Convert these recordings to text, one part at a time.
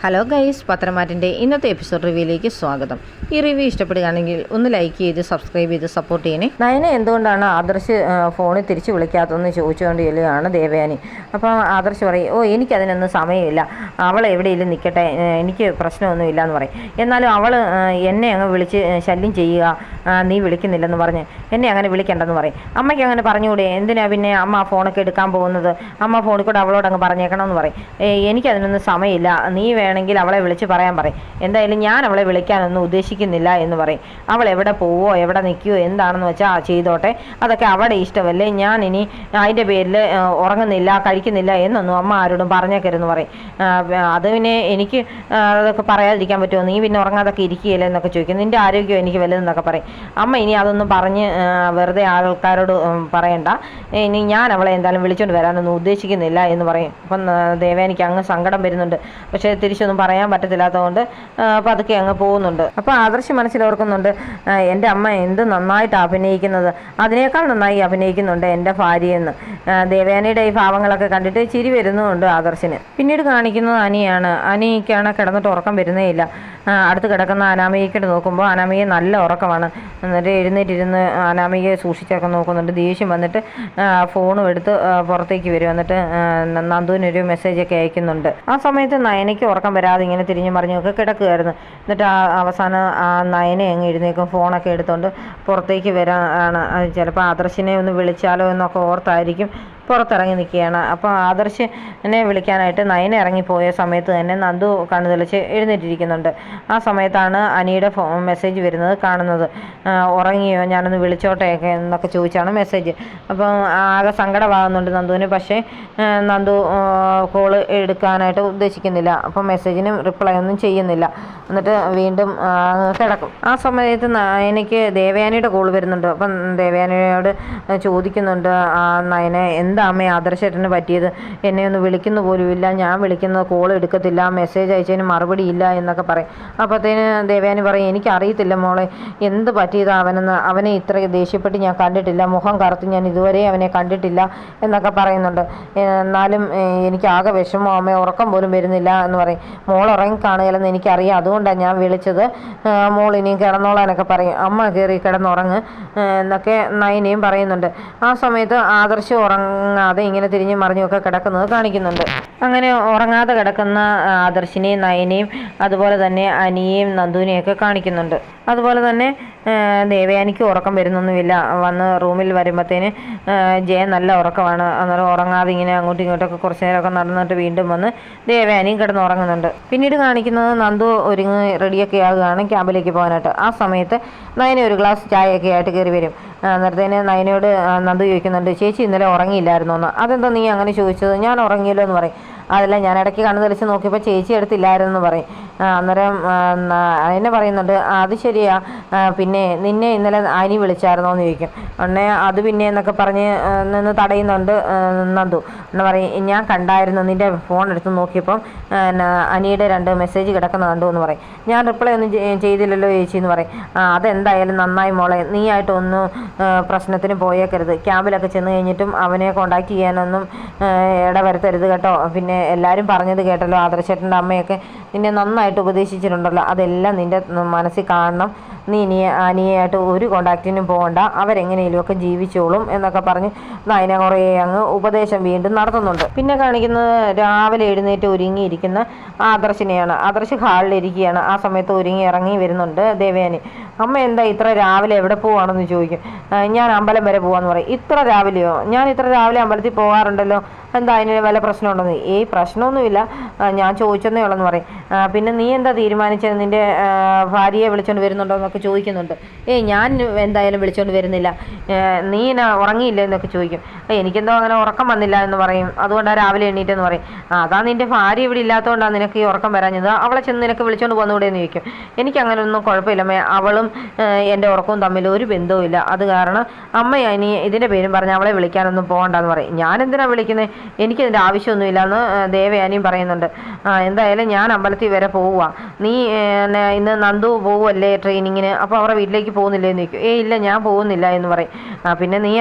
Hello guys, പത്രമാറ്റിൻ്റെ ഇന്നത്തെ episode റിവ്യൂയിലേക്ക് സ്വാഗതം. ഈ റിവ്യൂ ഇഷ്ടപ്പെടുകയാണെങ്കിൽ ഒന്ന് ലൈക്ക് ചെയ്ത് സബ്സ്ക്രൈബ് ചെയ്ത് സപ്പോർട്ട് ചെയ്യണേ. നയനെ എന്തുകൊണ്ടാണ് ആദർശ് ഫോണിൽ തിരിച്ചു വിളിക്കാത്തതെന്ന് ചോദിച്ചുകൊണ്ട് ചെല്ലുകയാണ് ദേവയാനി. അപ്പം ആദർശ് പറയും, എനിക്കതിനൊന്നും സമയമില്ല, അവൾ എവിടെയെങ്കിലും നിൽക്കട്ടെ, എനിക്ക് പ്രശ്നമൊന്നുമില്ല എന്ന് പറയും. എന്നാലും അവൾ എന്നെ അങ്ങ് വിളിച്ച് ശല്യം ചെയ്യുക, നീ വിളിക്കുന്നില്ലെന്ന് പറഞ്ഞ് എന്നെ അങ്ങനെ വിളിക്കേണ്ടെന്ന് പറയും. അമ്മയ്ക്ക് അങ്ങനെ പറഞ്ഞുകൂടെ, എന്തിനാ പിന്നെ അമ്മ ആ ഫോണൊക്കെ എടുക്കാൻ പോകുന്നത്, അമ്മ ഫോണിൽ കൂടെ അവളോട് അങ്ങ് പറഞ്ഞേക്കണമെന്ന് പറയും. എനിക്കതിനൊന്നും സമയമില്ല, നീ വേണമെങ്കിൽ അവളെ വിളിച്ച് പറയാൻ പറയും. എന്തായാലും ഞാൻ അവളെ വിളിക്കാനൊന്നും ഉദ്ദേശിക്കുന്നില്ല എന്ന് പറയും. അവൾ എവിടെ പോവോ എവിടെ നിൽക്കുമോ എന്താണെന്ന് വെച്ചാൽ ചെയ്തോട്ടെ, അതൊക്കെ അവിടെ ഇഷ്ടമല്ലേ, ഞാൻ ഇനി അതിൻ്റെ പേരിൽ ഉറങ്ങുന്നില്ല കഴിക്കുന്നില്ല എന്നൊന്നും അമ്മ ആരോടും പറഞ്ഞേക്കരുതെന്ന് പറയും. അത് പിന്നെ എനിക്ക് അതൊക്കെ പറയാതിരിക്കാൻ പറ്റുമോ, നീ പിന്നെ ഉറങ്ങാതൊക്കെ ഇരിക്കുകയില്ല എന്നൊക്കെ ചോദിക്കും. നിൻ്റെ ആരോഗ്യം എനിക്ക് വലുതെന്നൊക്കെ പറയും. അമ്മ ഇനി അതൊന്നും പറഞ്ഞ് വെറുതെ ആൾക്കാരോട് പറയണ്ട, ഇനി ഞാൻ അവളെ എന്തായാലും വിളിച്ചുകൊണ്ട് വരാനൊന്നും ഉദ്ദേശിക്കുന്നില്ല എന്ന് പറയും. അപ്പം ദേവയാനിക്ക് അങ്ങ് സങ്കടം വരുന്നുണ്ട്. പക്ഷേ തിരിച്ചൊന്നും പറയാൻ പറ്റത്തില്ലാത്തതുകൊണ്ട് പതുക്കെ അങ്ങ് പോകുന്നുണ്ട്. അപ്പോൾ ആദർശ് മനസ്സിലോർക്കുന്നുണ്ട്, എൻ്റെ അമ്മ എന്ത് നന്നായിട്ട് അഭിനയിക്കുന്നത്, അതിനേക്കാൾ നന്നായി അഭിനയിക്കുന്നുണ്ട് എൻ്റെ ഭാര്യയെന്ന്. ദേവയാനിയുടെ ഈ ഭാവങ്ങളൊക്കെ കണ്ടിട്ട് ചിരി വരുന്നുമുണ്ട് ആദർശിന്. പിന്നീട് കാണിക്കുന്നത് അനിയാണ്. അനിക്കാണ് കിടന്നിട്ട് ഉറക്കം വരുന്നേയില്ല. അടുത്ത് കിടക്കുന്ന അനാമികയ്ക്കിട്ട് നോക്കുമ്പോൾ അനാമിക നല്ല ഉറക്കമാണ്. എന്നിട്ട് എഴുന്നേറ്റിരുന്ന് അനാമികയെ സൂക്ഷിച്ചൊക്കെ നോക്കുന്നുണ്ട്. ദേഷ്യം വന്നിട്ട് ഫോണും എടുത്ത് പുറത്തേക്ക് വരും. എന്നിട്ട് നന്ദുവിനൊരു മെസ്സേജൊക്കെ അയക്കുന്നുണ്ട്. ആ സമയത്ത് നയനയ്ക്ക് ഉറക്കം വരാതെ ഇങ്ങനെ തിരിഞ്ഞു മറിഞ്ഞൊക്കെ കിടക്കുകയായിരുന്നു. എന്നിട്ട് അവസാനം നയനെ അങ്ങ് എഴുന്നേക്കും, ഫോണൊക്കെ എടുത്തുകൊണ്ട് പുറത്തേക്ക് വരാനാണ്. ചിലപ്പോൾ ആദർശിനെ ഒന്ന് വിളിച്ചാലോ എന്നൊക്കെ ഓർത്തായിരിക്കും പുറത്തിറങ്ങി നിൽക്കുകയാണ്. അപ്പോൾ ആദർശിനെ വിളിക്കാനായിട്ട് നയന ഇറങ്ങിപ്പോയ സമയത്ത് തന്നെ നന്ദു കണ്ണു തെളിച്ച് എഴുന്നേറ്റിരിക്കുന്നുണ്ട്. ആ സമയത്താണ് അനിയുടെ മെസ്സേജ് വരുന്നത് കാണുന്നത്. ഉറങ്ങിയോ, ഞാനൊന്ന് വിളിച്ചോട്ടെയൊക്കെ എന്നൊക്കെ ചോദിച്ചാണ് മെസ്സേജ്. അപ്പം ആകെ സങ്കടമാകുന്നുണ്ട് നന്ദുവിന്. പക്ഷേ നന്ദു കോള് എടുക്കാനായിട്ട് ഉദ്ദേശിക്കുന്നില്ല. അപ്പം മെസ്സേജിന് റിപ്ലൈ ഒന്നും ചെയ്യുന്നില്ല. എന്നിട്ട് വീണ്ടും കിടക്കും. ആ സമയത്ത് നയനയ്ക്ക് ദേവയാനിയുടെ കോള് വരുന്നുണ്ട്. അപ്പം ദേവയാനിയോട് ചോദിക്കുന്നുണ്ട്, നയനെ എന്താ അമ്മേ ആദർശേട്ടന് പറ്റിയത്, എന്നെ ഒന്ന് വിളിക്കുന്നു പോലുമില്ല, ഞാൻ വിളിക്കുന്നത് കോൾ എടുക്കത്തില്ല, മെസ്സേജ് അയച്ചതിന് മറുപടി ഇല്ല എന്നൊക്കെ പറയും. അപ്പോഴത്തേന് ദേവയാനി പറയും, എനിക്കറിയത്തില്ല മോളെ എന്ത് പറ്റിയതാ അവനെന്ന്, അവനെ ഇത്ര ദേഷ്യപ്പെട്ട് ഞാൻ കണ്ടിട്ടില്ല, മുഖം കറുത്ത് ഞാൻ ഇതുവരെ അവനെ കണ്ടിട്ടില്ല എന്നൊക്കെ പറയുന്നുണ്ട്. എന്നാലും എനിക്ക് ആകെ വിഷമോ അമ്മ, ഉറക്കം പോലും വരുന്നില്ല എന്ന് പറയും. മോൾ ഉറങ്ങി കാണുകയില്ലെന്ന് എനിക്കറിയാം, അതുകൊണ്ടാണ് ഞാൻ വിളിച്ചത്, മോൾ ഇനിയും കിടന്നോളാനൊക്കെ പറയും. അമ്മ കയറി കിടന്നുറങ്ങ് എന്നൊക്കെ നയനയും പറയുന്നുണ്ട്. ആ സമയത്ത് ആദർശ് ഉറങ്ങാതെ ഇങ്ങനെ തിരിഞ്ഞും മറിഞ്ഞുമൊക്കെ കിടക്കുന്നത് കാണിക്കുന്നുണ്ട്. അങ്ങനെ ഉറങ്ങാതെ കിടക്കുന്ന ആദർശിനെയും നയനെയും അതുപോലെ തന്നെ അനിയെയും നന്ദുവിനെയൊക്കെ കാണിക്കുന്നുണ്ട്. അതുപോലെ തന്നെ ദേവയാനിക്ക് ഉറക്കം വരുന്നൊന്നുമില്ല. വന്ന് റൂമിൽ വരുമ്പോഴത്തേന് ജയൻ നല്ല ഉറക്കമാണ്. അന്നേരം ഉറങ്ങാതെ ഇങ്ങനെ അങ്ങോട്ടും ഇങ്ങോട്ടൊക്കെ കുറച്ച് നേരമൊക്കെ നടന്നിട്ട് വീണ്ടും വന്ന് ദേവയാനിയും കിടന്ന് ഉറങ്ങുന്നുണ്ട്. പിന്നീട് കാണിക്കുന്നത് നന്ദു ഒരുങ്ങി റെഡിയൊക്കെ ആകുകയാണ് ക്യാമ്പിലേക്ക് പോകാനായിട്ട്. ആ സമയത്ത് നയന ഒരു ഗ്ലാസ് ചായയൊക്കെ ആയിട്ട് കയറി വരും. അന്നേരത്തേന് നയനയോട് നന്ദു ചോദിക്കുന്നുണ്ട്, ചേച്ചി ഇന്നലെ ഉറങ്ങിയില്ലായിരുന്നോ എന്ന്. അതെന്താ നീ അങ്ങനെ ചോദിച്ചത്, ഞാൻ ഉറങ്ങിയല്ലോ എന്ന് പറയും. അതല്ല, ഞാൻ ഇടയ്ക്ക് കണ്ണു തെളിച്ച് നോക്കിയപ്പോൾ ചേച്ചി എടുത്തില്ലായിരുന്നെന്ന് പറയും. അന്നേരം എന്നെ പറയുന്നുണ്ട്, അത് ശരിയാ, പിന്നെ നിന്നെ ഇന്നലെ അനി വിളിച്ചായിരുന്നോ എന്ന് ചോദിക്കും. ഉടനെ അത് പിന്നെ എന്നൊക്കെ പറഞ്ഞ് നിന്ന് തടയുന്നുണ്ട് നന്ദു. എന്ന് പറയും, ഞാൻ കണ്ടായിരുന്നു, നിൻ്റെ ഫോൺ എടുത്ത് നോക്കിയപ്പം അനിയുടെ 2 മെസ്സേജ് കിടക്കുന്ന കണ്ടു എന്ന് പറയും. ഞാൻ റിപ്ലൈ ഒന്നും ചെയ്തില്ലല്ലോ ചേച്ചി എന്ന് പറയും. അതെന്തായാലും നന്നായി മോളെ, നീ ആയിട്ടൊന്നും പ്രശ്നത്തിന് പോയേക്കരുത്, ക്യാമ്പിലൊക്കെ ചെന്ന് കഴിഞ്ഞിട്ടും അവനെ കോണ്ടാക്ട് ചെയ്യാനൊന്നും ഇടവരുത്തരുത് കേട്ടോ. പിന്നെ എല്ലാവരും പറഞ്ഞത് കേട്ടല്ലോ, ആദർശേട്ടൻ്റെ അമ്മയൊക്കെ നിന്നെ നന്നായിട്ട് ഉപദേശിച്ചിട്ടുണ്ടല്ലോ, അതെല്ലാം നിൻ്റെ മനസ്സിൽ കാണണം, നീ ഇനി അനിയായിട്ട് ഒരു കോണ്ടാക്റ്റിനും പോകണ്ട, അവരെങ്ങനെയെങ്കിലുമൊക്കെ ജീവിച്ചോളും എന്നൊക്കെ പറഞ്ഞ് നയന കുറേ അങ്ങ് ഉപദേശം വീണ്ടും നടത്തുന്നുണ്ട്. പിന്നെ കാണിക്കുന്നത് രാവിലെ എഴുന്നേറ്റ് ഒരുങ്ങിയിരിക്കുന്ന ആദർശിനെയാണ്. ആദർശ് ഹാളിലിരിക്കുകയാണ്. ആ സമയത്ത് ഒരുങ്ങി ഇറങ്ങി വരുന്നുണ്ട് ദേവയാനി. അമ്മ എന്താ ഇത്ര രാവിലെ എവിടെ പോവാണെന്ന് ചോദിക്കും. ഞാൻ അമ്പലം വരെ പോവാന്ന് പറയും. ഇത്ര രാവിലെയോ, ഞാൻ ഇത്ര രാവിലെ അമ്പലത്തിൽ പോകാറുണ്ടല്ലോ, എന്താ അതിന് വല്ല പ്രശ്നമുണ്ടെന്ന്. പ്രശ്നമൊന്നുമില്ല, ഞാൻ ചോദിച്ചെന്നേ ഉള്ളെന്ന് പറയും. പിന്നെ നീ എന്താ തീരുമാനിച്ചത്, നിൻ്റെ ഭാര്യയെ വിളിച്ചുകൊണ്ട് വരുന്നുണ്ടോ എന്നൊക്കെ ചോദിക്കുന്നുണ്ട്. ഞാൻ എന്തായാലും വിളിച്ചുകൊണ്ട് വരുന്നില്ല, നീ ഉറങ്ങിയില്ല എന്നൊക്കെ ചോദിക്കും. എനിക്കെന്തോ അങ്ങനെ ഉറക്കം വന്നില്ല എന്ന് പറയും, അതുകൊണ്ടാണ് രാവിലെ എണ്ണീറ്റെന്ന് പറയും. അതാ നിൻ്റെ ഭാര്യ ഇവിടെ ഇല്ലാത്തതുകൊണ്ടാണ് നിനക്ക് ഈ ഉറക്കം വരാഞ്ഞത്, അവളെ ചെന്ന് നിനക്ക് വിളിച്ചുകൊണ്ട് വന്നുകൂടെ എന്ന് ചോദിക്കും. എനിക്കങ്ങനെയൊന്നും കുഴപ്പമില്ലമ്മേ, അവളും എൻ്റെ ഉറക്കവും തമ്മിൽ ഒരു ബന്ധവുമില്ല, അത് കാരണം അമ്മ ഇനി ഇതിൻ്റെ പേരും പറഞ്ഞ് അവളെ വിളിക്കാനൊന്നും പോകണ്ടെന്ന് പറയും. ഞാൻ എന്തിനാണ് വിളിക്കുന്നത്, എനിക്കതിൻ്റെ ആവശ്യമൊന്നുമില്ല എന്ന് ദേവയാനിയും പറയുന്നുണ്ട്. എന്തായാലും ഞാൻ അമ്പലത്തിൽ വരെ പോവുക, നീ ഇന്ന് നന്ദു പോവുമല്ലേ ട്രെയിനിങ്ങിന്, അപ്പോൾ അവരുടെ വീട്ടിലേക്ക് പോകുന്നില്ലേ എന്ന് ചോദിക്കും. ഇല്ല ഞാൻ പോകുന്നില്ല എന്ന് പറയും. പിന്നെ നീ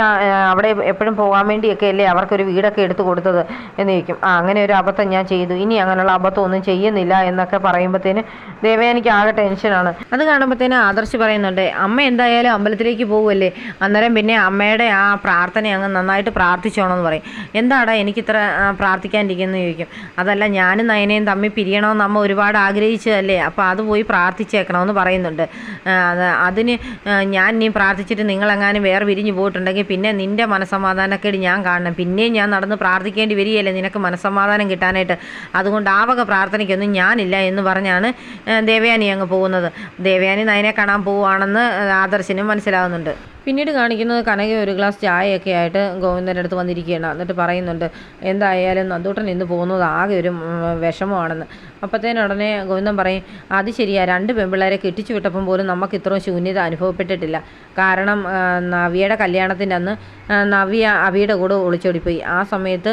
അവിടെ എപ്പോഴും പോകാൻ വേണ്ടിയൊക്കെ അല്ലേ അവർക്കൊരു വീടൊക്കെ എടുത്തു കൊടുത്തത് എന്ന് ചോദിക്കും. അങ്ങനെ ഒരു അബദ്ധം ഞാൻ ചെയ്തു, ഇനി അങ്ങനെയുള്ള അബദ്ധം ഒന്നും ചെയ്യുന്നില്ല എന്നൊക്കെ പറയുമ്പോഴത്തേന് ദേവയാനിക്ക് ആകെ ടെൻഷനാണ്. അത് കാണുമ്പോഴത്തേന് ആദർശ് പറയുന്നുണ്ട്, അമ്മ എന്തായാലും അമ്പലത്തിലേക്ക് പോകുമല്ലേ, അന്നേരം പിന്നെ അമ്മയുടെ ആ പ്രാർത്ഥന അങ്ങ് നന്നായിട്ട് പ്രാർത്ഥിച്ചോണമെന്ന് പറയും. എന്താടാ എനിക്കിത്ര പ്രാർത്ഥിക്കാണ്ടിരിക്കുന്നു ചോദിക്കും. അതല്ല, ഞാനും നയനയും തമ്മിൽ പിരിയണമെന്ന് അമ്മ ഒരുപാട് ആഗ്രഹിച്ചതല്ലേ, അപ്പോൾ അത് പോയി പ്രാർത്ഥിച്ചേക്കണമെന്ന് പറയുന്നുണ്ട്. അതിന് ഞാൻ നീ പ്രാർത്ഥിച്ചിട്ട് നിങ്ങളെങ്ങാനും വേറെ വിരിഞ്ഞു പോയിട്ടുണ്ടെങ്കിൽ പിന്നെ നിൻ്റെ മനസ്സമാധാനക്കേട് ഞാൻ കാണണം, പിന്നെയും ഞാൻ നടന്ന് പ്രാർത്ഥിക്കേണ്ടി വരികയല്ലേ നിനക്ക് മനസ്സമാധാനം കിട്ടാനായിട്ട്, അതുകൊണ്ട് ആ വക പ്രാർത്ഥനയ്ക്കൊന്നും ഞാനില്ല എന്ന് പറഞ്ഞാണ് ദേവയാനി അങ്ങ് പോകുന്നത്. ദേവയാനി നയനെ കാണാൻ പോവുകയാണെന്ന് ആദർശിനും മനസ്സിലാകുന്നുണ്ട്. പിന്നീട് കാണിക്കുന്നത് കനക ഒരു ഗ്ലാസ് ചായയൊക്കെ ആയിട്ട് ഗോവിന്ദൻ്റെ അടുത്ത് വന്നിരിക്കുകയാണ്. എന്നിട്ട് പറയുന്നുണ്ട്, എന്തായാലും നന്ദൂട്ടൻ ഇന്ന് പോകുന്നത് ആകെ ഒരു വിഷമമാണെന്ന്. അപ്പോഴത്തേനുടനെ ഗോവിന്ദൻ പറയും, അത് ശരിയാ, 2 പെൺപിള്ളേരെ കെട്ടിച്ചു വിട്ടപ്പം പോലും നമുക്ക് ഇത്രയും ശൂന്യത അനുഭവപ്പെട്ടിട്ടില്ല. കാരണം നവ്യയുടെ കല്യാണത്തിൻ്റെ അന്ന് നവ്യ അവിയുടെ കൂടെ ഒളിച്ചോടിപ്പോയി. ആ സമയത്ത്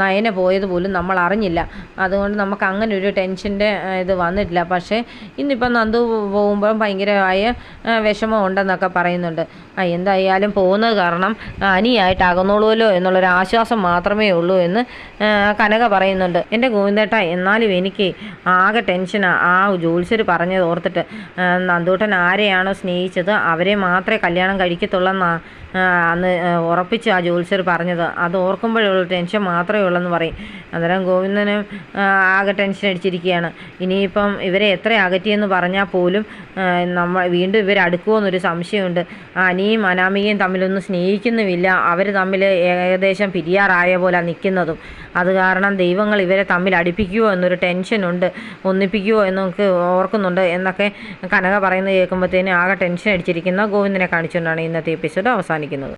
നയന പോയത് പോലും നമ്മൾ അറിഞ്ഞില്ല. അതുകൊണ്ട് നമുക്ക് അങ്ങനെ ഒരു ടെൻഷൻ്റെ ഇത് വന്നിട്ടില്ല. പക്ഷേ ഇന്നിപ്പം നന്ദു പോകുമ്പോൾ ഭയങ്കരമായ വിഷമം ഉണ്ടെന്നൊക്കെ പറയുന്നുണ്ട്. എന്തായാലും പോകുന്നത് കാരണം അനിയായിട്ടാകുന്നുള്ളൂല്ലോ എന്നുള്ളൊരു ആശ്വാസം മാത്രമേ ഉള്ളൂ എന്ന് കനക പറയുന്നുണ്ട്. എൻ്റെ ഗോവിന്ദേട്ട, എന്നാലും എനിക്ക് ആകെ ടെൻഷനാണ് ആ ജ്യോത്സ്യർ പറഞ്ഞത് ഓർത്തിട്ട്. നന്ദൂട്ടൻ ആരെയാണോ സ്നേഹിച്ചത് അവരെ മാത്രമേ കല്യാണം കഴിക്കത്തുള്ളെന്നാണ് അന്ന് ഉറപ്പിച്ച് ആ ജ്യോത്സ്യർ പറഞ്ഞത്. അത് ഓർക്കുമ്പോഴുള്ള ടെൻഷൻ മാത്രമേ ഉള്ളെന്ന് പറയും. അന്നേരം ഗോവിന്ദന് ആകെ ടെൻഷൻ അടിച്ചിരിക്കുകയാണ്. ഇനിയിപ്പം ഇവരെ എത്ര അകറ്റിയെന്ന് പറഞ്ഞാൽ പോലും വീണ്ടും ഇവരടുക്കുമോ എന്നൊരു സംശയമുണ്ട്. അനിയും അനാമികയും തമ്മിലൊന്നും സ്നേഹിക്കുന്നുമില്ല, അവർ തമ്മിൽ ഏകദേശം പിരിയാറായ പോലെ നിൽക്കുന്നതും. അത് കാരണം ദൈവങ്ങൾ ഇവരെ തമ്മിൽ അടുപ്പിക്കുമോ എന്നൊരു ടെൻഷനുണ്ട്, ഒന്നിപ്പിക്കുമോ എന്നൊക്കെ ഓർക്കുന്നുണ്ട് എന്നൊക്കെ കനക പറയുന്നത് കേൾക്കുമ്പോഴത്തേന് ആകെ ടെൻഷൻ അടിച്ചിരിക്കുന്ന ഗോവിന്ദനെ കാണിച്ചുകൊണ്ടാണ് ഇന്നത്തെ എപ്പിസോഡ് അവസാനിക്കുന്നത്.